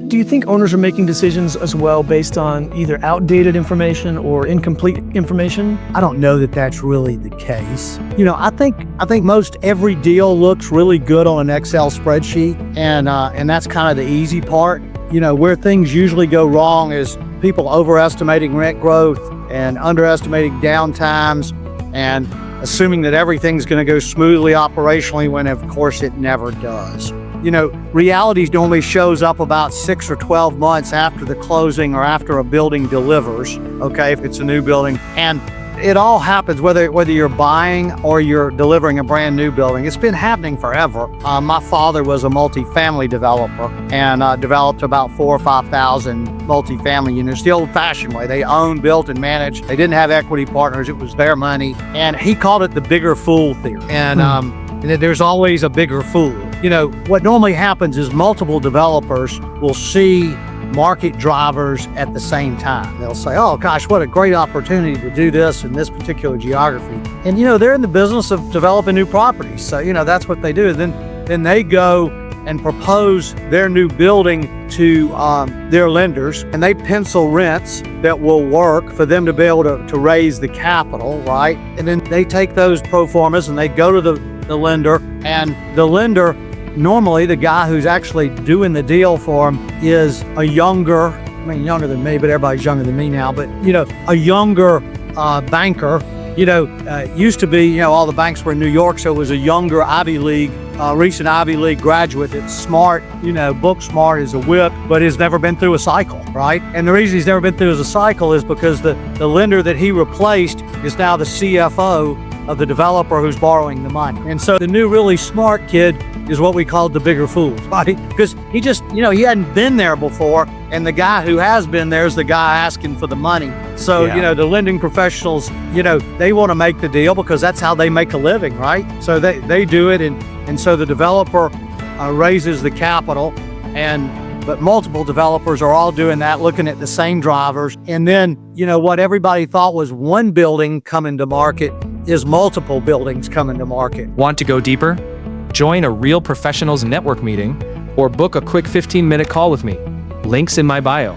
Do you think owners are making decisions as well based on either outdated information or incomplete information? I don't know that that's really the case. I think most every deal looks really good on an Excel spreadsheet, and that's kind of the easy part. Where things usually go wrong is people overestimating rent growth and underestimating downtimes and assuming that everything's going to go smoothly operationally when of course it never does. Reality normally shows up about 6 or 12 months after the closing or after a building delivers, okay, if it's a new building. And it all happens whether you're buying or you're delivering a brand new building. It's been happening forever. My father was a multifamily developer and developed about 4,000 or 5,000 multifamily units the old-fashioned way. They owned, built, and managed. They didn't have equity partners. It was their money. And he called it the bigger fool theory. And there's always a bigger fool. What normally happens is multiple developers will see market drivers at the same time. They'll say, oh gosh, what a great opportunity to do this in this particular geography. And they're in the business of developing new properties. So, that's what they do. Then they go and propose their new building to their lenders, and they pencil rents that will work for them to be able to raise the capital, right? And then they take those pro formas and they go to the lender, and the lender, normally the guy who's actually doing the deal for him is a younger than me, but everybody's younger than me now, but a younger banker. Used to be, all the banks were in New York, so it was a younger recent Ivy League graduate that's smart, book smart as a whip, but has never been through a cycle, right? And the reason he's never been through a cycle is because the lender that he replaced is now the CFO of the developer who's borrowing the money. And so the new really smart kid is what we call the bigger fool, right? Because he just, he hadn't been there before, and the guy who has been there is the guy asking for the money. So, the lending professionals, they want to make the deal because that's how they make a living, right? So they do it, and so the developer raises the capital, but multiple developers are all doing that, looking at the same drivers. And then, what everybody thought was one building coming to market is multiple buildings coming to market. Want to go deeper? Join a Real Professionals network meeting or book a quick 15-minute call with me. Links in my bio.